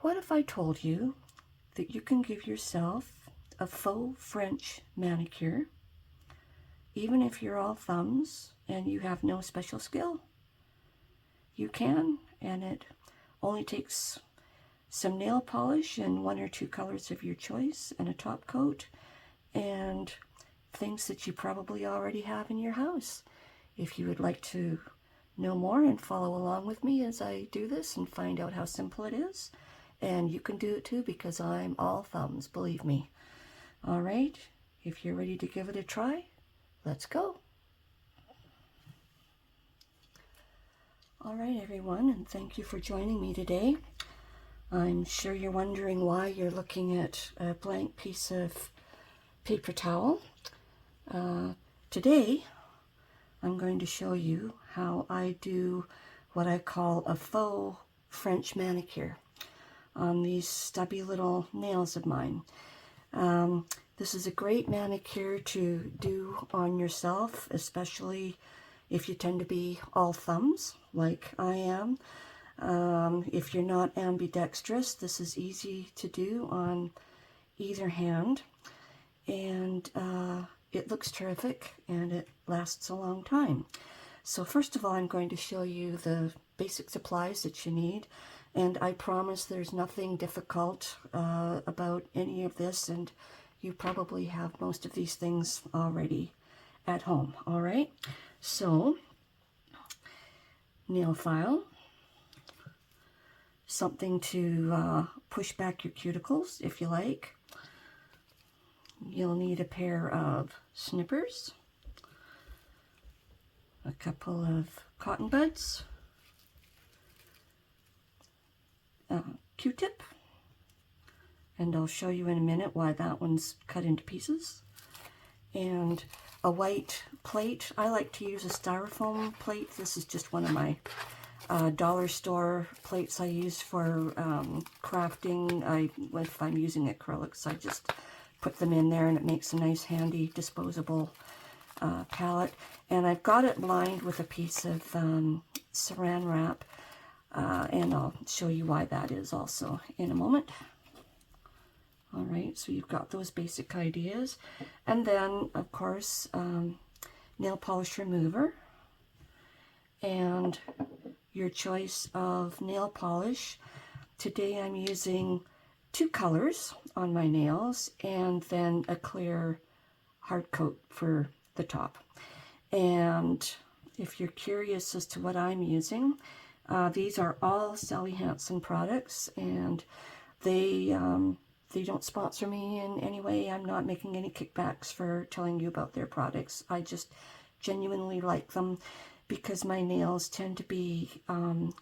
What if I told you that you can give yourself a faux French manicure, even if you're all thumbs and you have no special skill? You can, and it only takes some nail polish in 1 or 2 colors of your choice and a top coat and things that you probably already have in your house. If you would like to know more and follow along with me as I do this and find out how simple it is, and you can do it too, because I'm all thumbs, believe me. All right, if you're ready to give it a try, let's go. All right, everyone, and thank you for joining me today. I'm sure you're wondering why you're looking at a blank piece of paper towel. Today, I'm going to show you how I do what I call a faux French manicure on these stubby little nails of mine. This is a great manicure to do on yourself, especially if you tend to be all thumbs like I am. If you're not ambidextrous, this is easy to do on either hand, and it looks terrific and it lasts a long time. So first of all, I'm going to show you the basic supplies that you need, and I promise there's nothing difficult about any of this, and you probably have most of these things already at home. All right, so nail file, something to push back your cuticles if you like. You'll need a pair of snippers, a couple of cotton buds, a Q-tip, and I'll show you in a minute why that one's cut into pieces, and a white plate. I like to use a styrofoam plate. This is just one of my dollar store plates I use for crafting. If I'm using acrylics, I just put them in there, and it makes a nice handy disposable palette. And I've got it lined with a piece of saran wrap, and I'll show you why that is also in a moment. All right, so you've got those basic ideas, and then of course nail polish remover and your choice of nail polish. Today I'm using 2 colors on my nails, and then a clear hard coat for the top. And if you're curious as to what I'm using, these are all Sally Hansen products, and they don't sponsor me in any way. I'm not making any kickbacks for telling you about their products. I just genuinely like them because my nails tend to be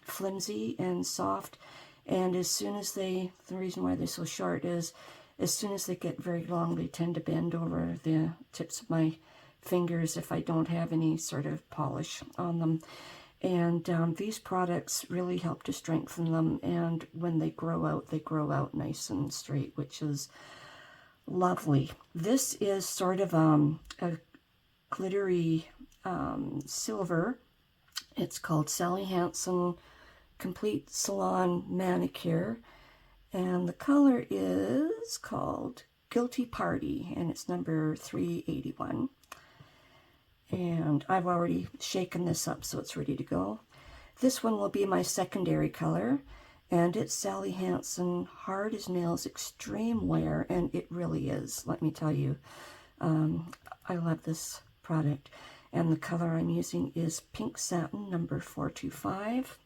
flimsy and soft, and as soon as the reason why they're so short is as soon as they get very long, they tend to bend over the tips of my fingers if I don't have any sort of polish on them. And these products really help to strengthen them, and when they grow out nice and straight, which is lovely. This is sort of a glittery silver. It's called Sally Hansen Complete Salon Manicure, and the color is called Guilty Party, and it's number 381. And I've already shaken this up so it's ready to go. This one will be my secondary color, and it's Sally Hansen Hard as Nails Extreme Wear, and it really is, let me tell you. I love this product, and the color I'm using is Pink Satin number 425.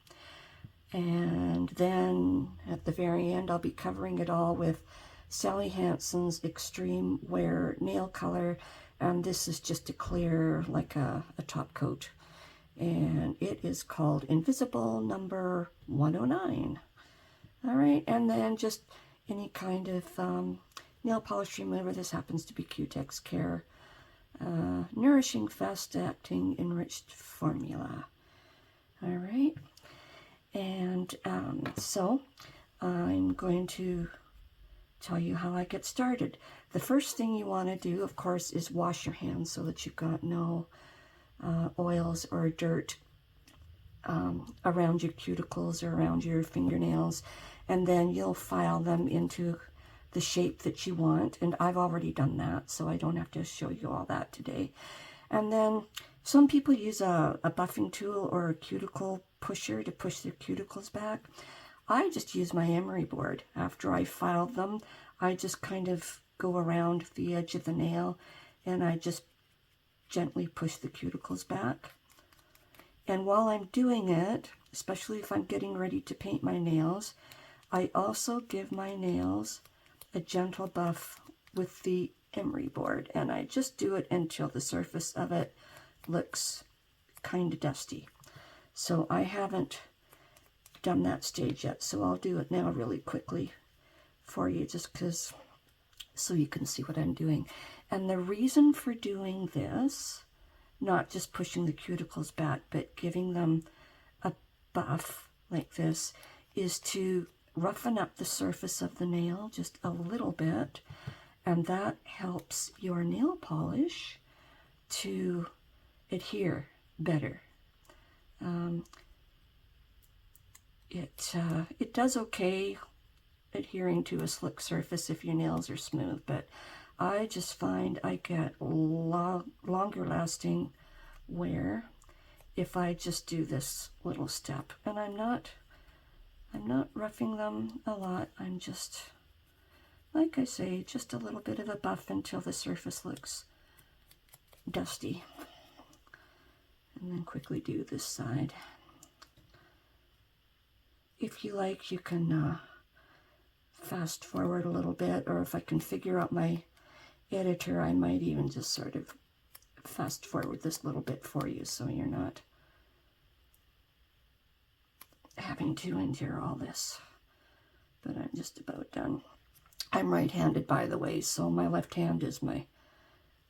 And then at the very end, I'll be covering it all with Sally Hansen's Extreme Wear nail color, and this is just a clear, like a top coat, and it is called Invisible number 109. All right, and then just any kind of nail polish remover. This happens to be Cutex Care Nourishing Fast Acting Enriched Formula. All right, and so I'm going to tell you how I get started. The first thing you want to do, of course, is wash your hands so that you've got no oils or dirt around your cuticles or around your fingernails, and then you'll file them into the shape that you want. And I've already done that, so I don't have to show you all that today. And then some people use a buffing tool or a cuticle pusher to push their cuticles back. I just use my emery board. After I filed them, I just kind of go around the edge of the nail and I just gently push the cuticles back. And while I'm doing it, especially if I'm getting ready to paint my nails, I also give my nails a gentle buff with the emery board, and I just do it until the surface of it looks kind of dusty. So I haven't done that stage yet, so I'll do it now really quickly for you, just because so you can see what I'm doing. And the reason for doing this, not just pushing the cuticles back, but giving them a buff like this, is to roughen up the surface of the nail just a little bit, and that helps your nail polish to adhere better. It does okay adhering to a slick surface if your nails are smooth, but I just find I get longer lasting wear if I just do this little step. And I'm not roughing them a lot. I'm just, like I say, just a little bit of a buff until the surface looks dusty. And then quickly do this side. If you like, you can fast forward a little bit, or if I can figure out my editor, I might even just sort of fast forward this little bit for you so you're not having to endure all this. But I'm just about done. I'm right-handed, by the way, so my left hand is my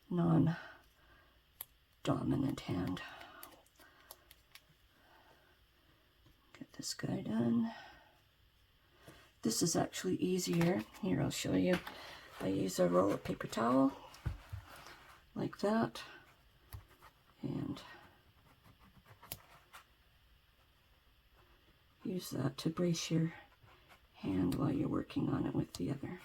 non-dominant hand. Get this guy done. This is actually easier. Here, I'll show you. I use a roll of paper towel like that, and use that to brace your hand while you're working on it with the other.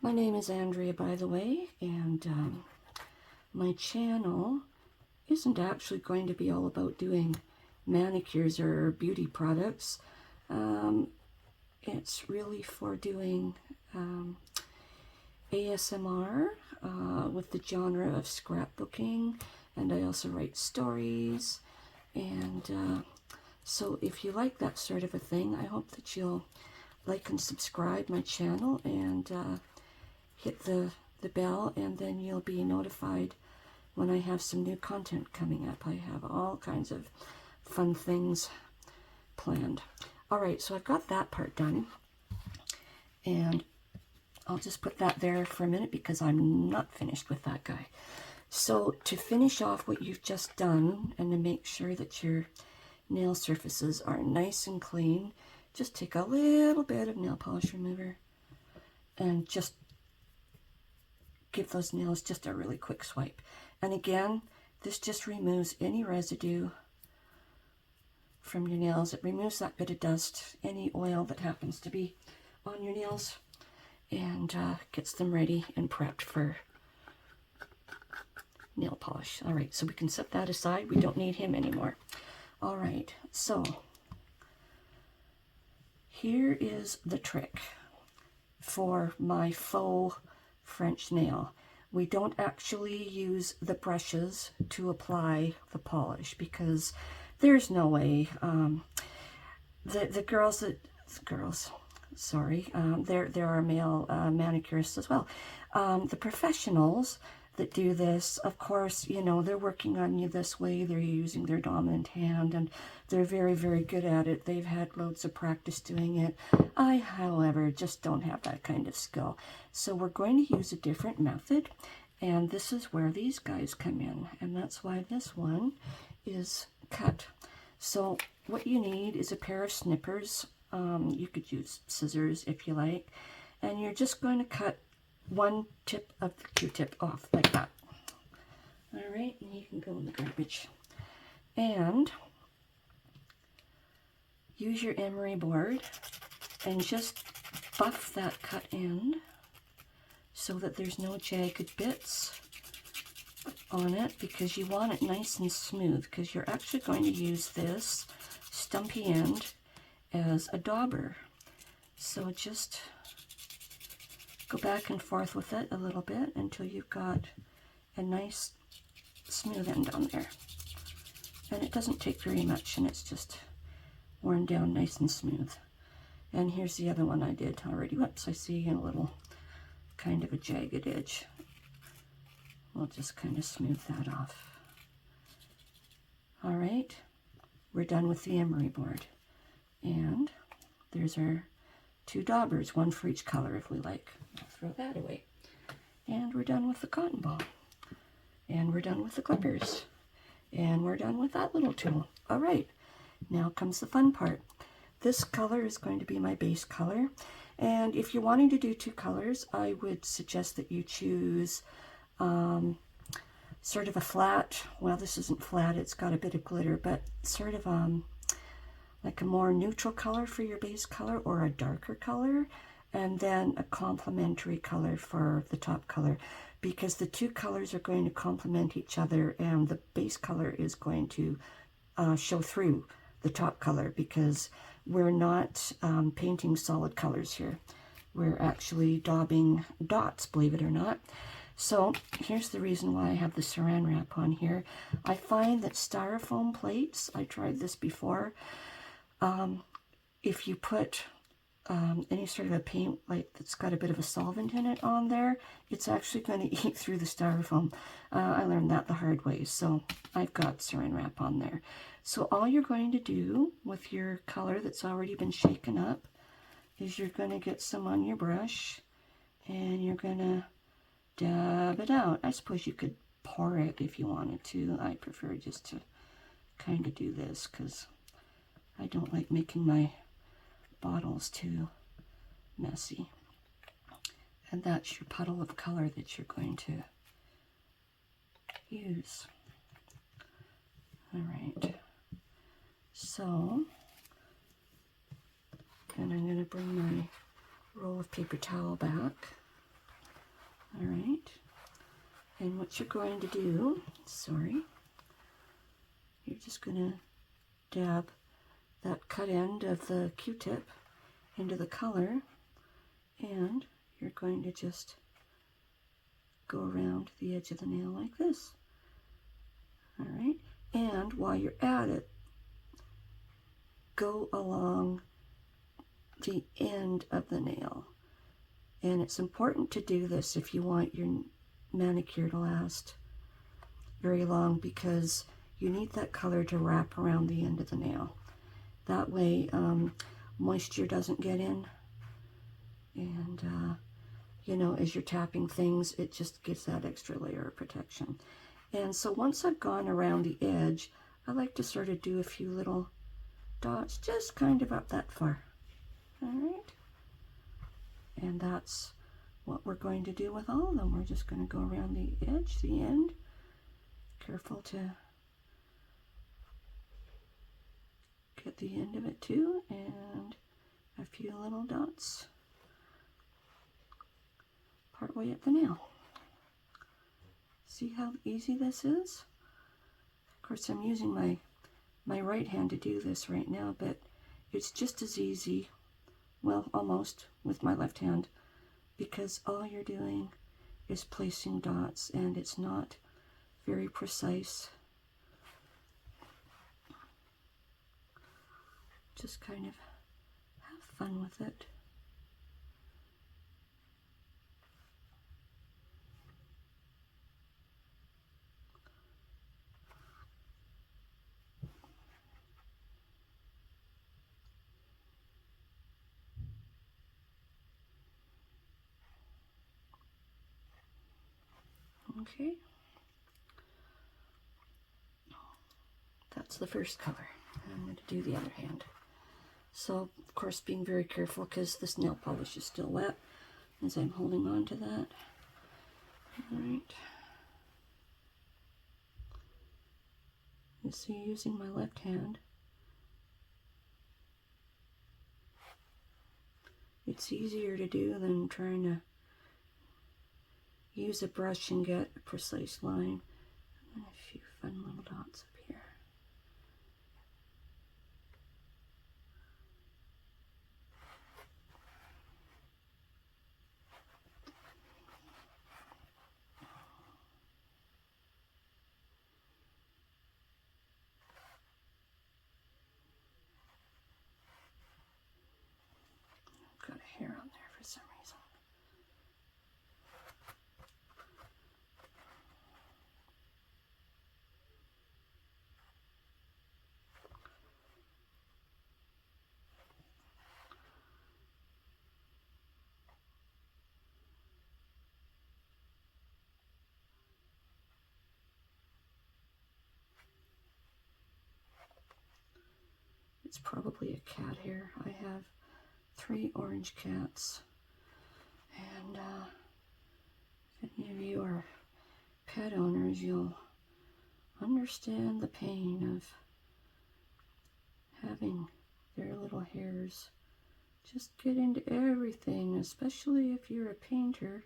My name is Andrea, by the way, and my channel isn't actually going to be all about doing manicures or beauty products. It's really for doing ASMR with the genre of scrapbooking, and I also write stories. And so if you like that sort of a thing, I hope that you'll like and subscribe my channel and hit the bell, and then you'll be notified when I have some new content coming up. I have all kinds of fun things planned. Alright, so I've got that part done, and I'll just put that there for a minute because I'm not finished with that guy. So to finish off what you've just done, and to make sure that your nail surfaces are nice and clean, just take a little bit of nail polish remover and just give those nails just a really quick swipe. And again, this just removes any residue from your nails. It removes that bit of dust, any oil that happens to be on your nails, and gets them ready and prepped for nail polish. All right, so we can set that aside. We don't need him anymore. All right, so here is the trick for my faux French nail. We don't actually use the brushes to apply the polish because there's no way. The girls, sorry, there are male manicurists as well. The professionals that do this, of course, you know, they're working on you this way. They're using their dominant hand, and they're very, very good at it. They've had loads of practice doing it. I, however, just don't have that kind of skill. So we're going to use a different method, and this is where these guys come in, and that's why this one is cut So what you need is a pair of snippers. You could use scissors if you like. And you're just going to cut one tip of the Q-tip off like that. All right, and you can go in the garbage. And use your emery board and just buff that cut end so that there's no jagged bits on it, because you want it nice and smooth, because you're actually going to use this stumpy end as a dauber. So just go back and forth with it a little bit until you've got a nice smooth end on there. And it doesn't take very much, and it's just worn down nice and smooth. And here's the other one I did already. Whoops, I see a little kind of a jagged edge. We'll just kind of smooth that off. All right, we're done with the emery board. And there's our two daubers, one for each color if we like. I'll throw that away. And we're done with the cotton ball. And we're done with the clippers. And we're done with that little tool. All right, now comes the fun part. This color is going to be my base color. And if you're wanting to do two colors, I would suggest that you choose sort of a flat, well, this isn't flat, it's got a bit of glitter, but sort of like a more neutral color for your base color, or a darker color, and then a complementary color for the top color, because the two colors are going to complement each other, and the base color is going to show through the top color, because we're not painting solid colors here. We're actually daubing dots, believe it or not. So here's the reason why I have the saran wrap on here. I find that styrofoam plates, I tried this before, if you put any sort of a paint like that's got a bit of a solvent in it on there, it's actually going to eat through the styrofoam. I learned that the hard way, so I've got saran wrap on there. So all you're going to do with your color that's already been shaken up is you're going to get some on your brush and you're going to dab it out. I suppose you could pour it if you wanted to. I prefer just to kind of do this because I don't like making my bottles too messy. And that's your puddle of color that you're going to use. All right. So, and I'm going to bring my roll of paper towel back. All right. And what you're going to do, you're just going to dab that cut end of the Q-tip into the color, and you're going to just go around the edge of the nail like this. All right. And while you're at it, go along the end of the nail. And it's important to do this if you want your manicure to last very long, because you need that color to wrap around the end of the nail. That way moisture doesn't get in, and you know, as you're tapping things, it just gives that extra layer of protection. And so once I've gone around the edge, I like to sort of do a few little dots, just kind of up that far. All right. And that's what we're going to do with all of them. We're just going to go around the edge, the end. Careful to get the end of it too, and a few little dots part way up the nail. See how easy this is? Of course, I'm using my right hand to do this right now, but it's just as easy, well, almost, with my left hand, because all you're doing is placing dots, and it's not very precise. Just kind of have fun with it. Okay, that's the first color. I'm going to do the other hand. So, of course, being very careful because this nail polish is still wet as I'm holding on to that. Alright. You see, using my left hand, it's easier to do than trying to use a brush and get a precise line. And a few fun little dots up here. Got a hair on there for some reason. It's probably a cat hair. I have 3 orange cats, and if any of you are pet owners, you'll understand the pain of having their little hairs just get into everything, especially if you're a painter.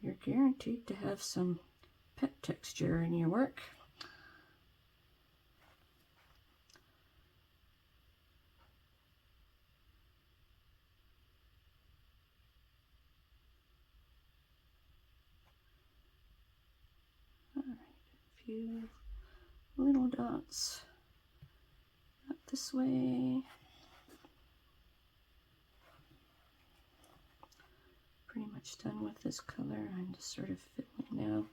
You're guaranteed to have some pet texture in your work. Alright, a few little dots up this way. Pretty much done with this color. I'm just sort of fiddling now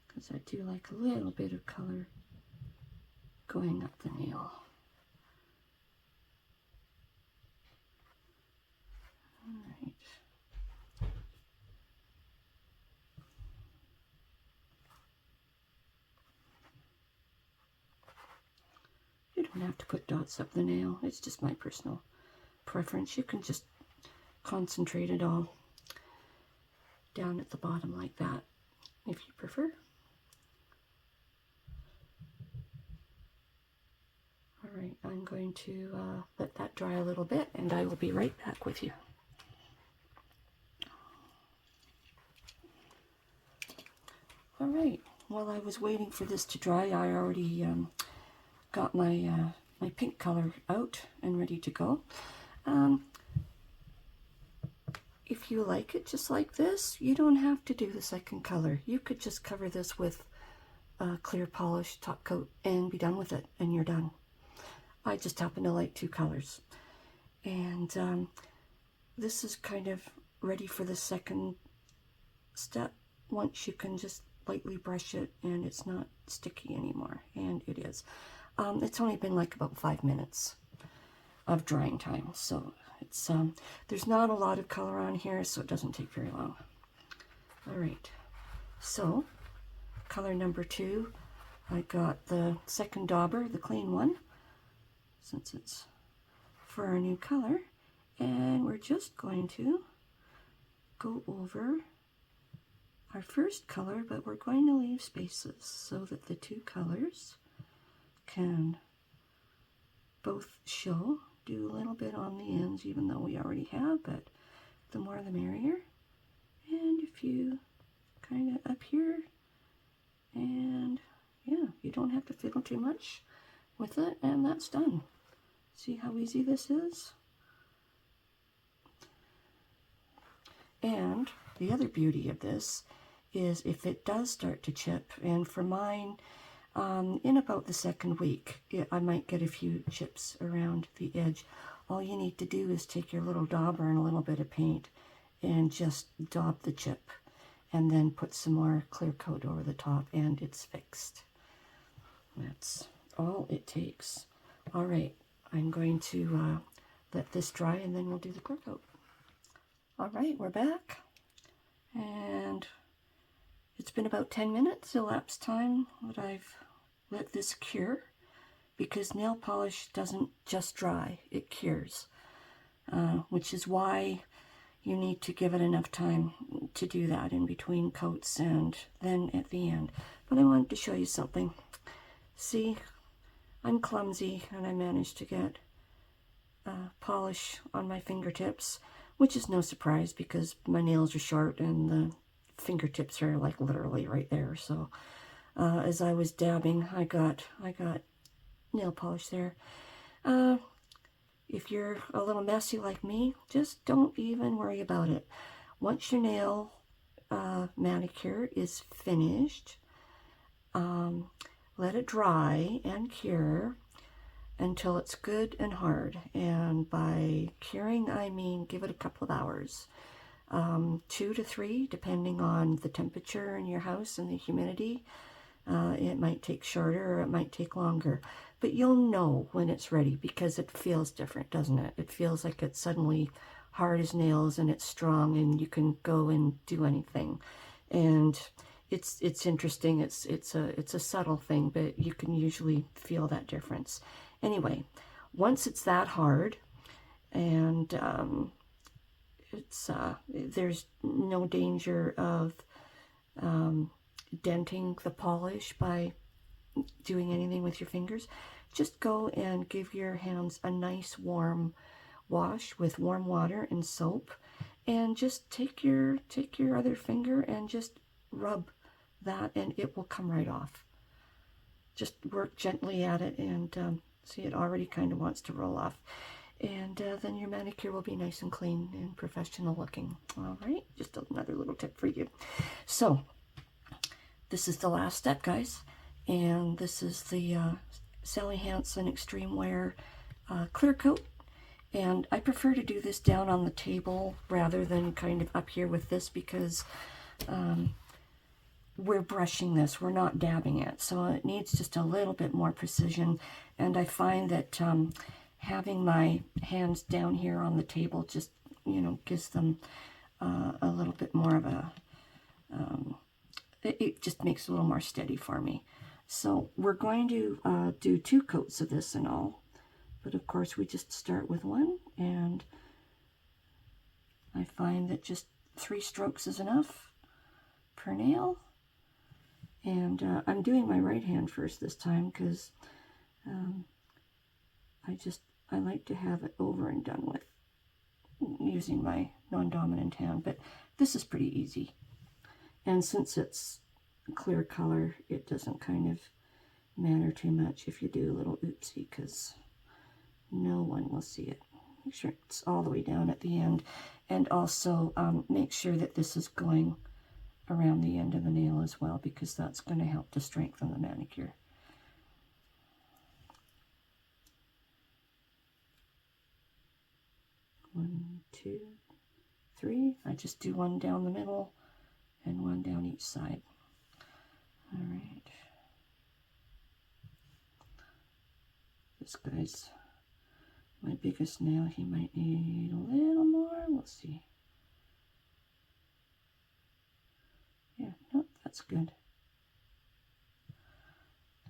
because I do like a little bit of color going up the nail. Alright. You don't have to put dots up the nail. It's just my personal preference. You can just concentrate it all down at the bottom like that if you prefer. Alright, I'm going to let that dry a little bit and I will be right back with you. Alright, while I was waiting for this to dry, I already got my my pink color out and ready to go. If you like it just like this, you don't have to do the second color. You could just cover this with a clear polish top coat and be done with it, and you're done. I just happen to like 2 colors. And this is kind of ready for the second step once you can just lightly brush it and it's not sticky anymore, and it is. It's only been like about 5 minutes of drying time, so it's there's not a lot of color on here, so it doesn't take very long. All right, so color number 2, I got the second dauber, the clean one, since it's for our new color, and we're just going to go over our first color, but we're going to leave spaces so that the 2 colors can both show. Do a little bit on the ends, even though we already have, but the more the merrier. And a few kind of up here, and yeah, you don't have to fiddle too much with it, and that's done. See how easy this is? And the other beauty of this is if it does start to chip, and for mine, in about the second week, I might get a few chips around the edge. All you need to do is take your little dauber and a little bit of paint and just daub the chip, and then put some more clear coat over the top, and it's fixed. That's all it takes. All right, I'm going to let this dry, and then we'll do the clear coat. All right, we're back, and it's been about 10 minutes elapsed time that I've let this cure, because nail polish doesn't just dry, it cures, which is why you need to give it enough time to do that in between coats and then at the end. But I wanted to show you something. See, I'm clumsy and I managed to get polish on my fingertips, which is no surprise because my nails are short and the fingertips are like literally right there. So as I was dabbing, I got nail polish there. If you're a little messy like me, just don't even worry about it. Once your nail manicure is finished, let it dry and cure until it's good and hard. And by curing, I mean give it a couple of hours. 2 to 3, depending on the temperature in your house and the humidity. It might take shorter or it might take longer. But you'll know when it's ready because it feels different, doesn't it? It feels like it's suddenly hard as nails and it's strong and you can go and do anything. And it's interesting. It's a subtle thing, but you can usually feel that difference. Anyway, once it's that hard and there's no danger of denting the polish by doing anything with your fingers, just go and give your hands a nice warm wash with warm water and soap, and just take your other finger and just rub that and it will come right off. Just work gently at it and see, it already kind of wants to roll off. And then your manicure will be nice and clean and professional looking. All right, just another little tip for you. So this is the last step, guys, and this is the Sally Hansen Xtreme Wear clear coat. And I prefer to do this down on the table rather than kind of up here with this because we're brushing this, we're not dabbing it, so it needs just a little bit more precision. And I find that having my hands down here on the table just, gives them a little bit more of a, it just makes it a little more steady for me. So we're going to do 2 coats of this and all, but of course we just start with 1, and I find that just 3 strokes is enough per nail. And I'm doing my right hand first this time because I like to have it over and done with using my non-dominant hand, but this is pretty easy. And since it's clear color, it doesn't kind of matter too much if you do a little oopsie because no one will see it. Make sure it's all the way down at the end, and also make sure that this is going around the end of the nail as well, because that's going to help to strengthen the manicure. One, two, three. I just do 1 down the middle and 1 down each side. All right. This guy's my biggest nail. He might need a little more. We'll see. Yeah, no, that's good.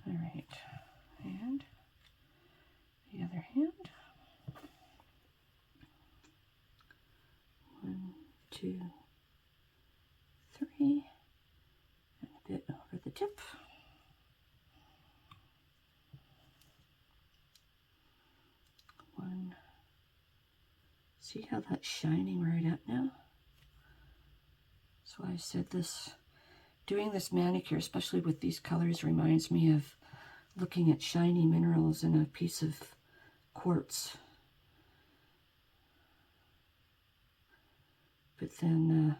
All right, and the other hand. 1, 2, 3, and a bit over the tip. One. See how that's shining right up now? So I said doing this manicure, especially with these colors, reminds me of looking at shiny minerals in a piece of quartz. But then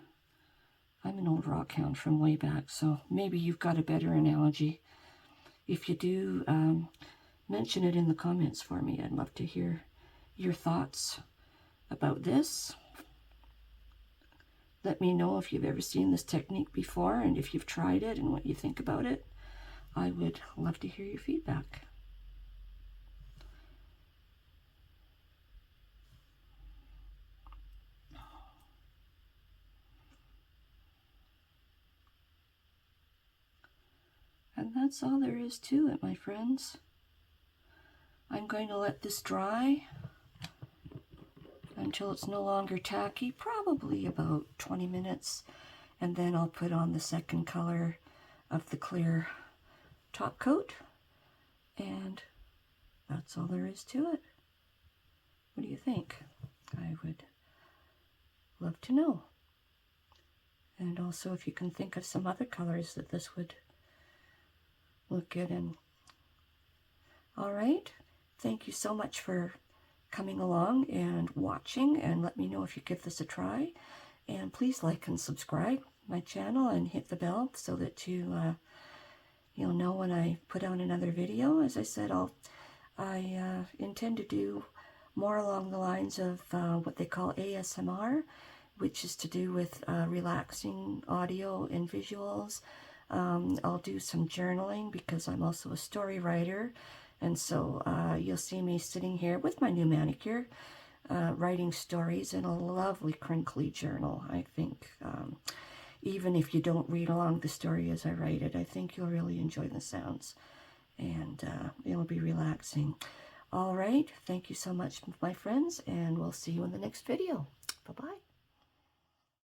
I'm an old rock hound from way back, so maybe you've got a better analogy. If you do, mention it in the comments for me. I'd love to hear your thoughts about this. Let me know if you've ever seen this technique before and if you've tried it and what you think about it. I would love to hear your feedback. And that's all there is to it, my friends. I'm going to let this dry until it's no longer tacky, probably about 20 minutes, and then I'll put on the second color of the clear top coat, and that's all there is to it. What do you think? I would love to know. And also if you can think of some other colors that this would look good in. All right, thank you so much for coming along and watching, and let me know if you give this a try. And please like and subscribe my channel and hit the bell so that you'll know when I put out another video. As I said, I intend to do more along the lines of what they call ASMR, which is to do with relaxing audio and visuals. I'll do some journaling because I'm also a story writer, and so you'll see me sitting here with my new manicure, writing stories in a lovely crinkly journal. I think even if you don't read along the story as I write it, I think you'll really enjoy the sounds, and it'll be relaxing. All right, thank you so much, my friends, and we'll see you in the next video. Bye-bye.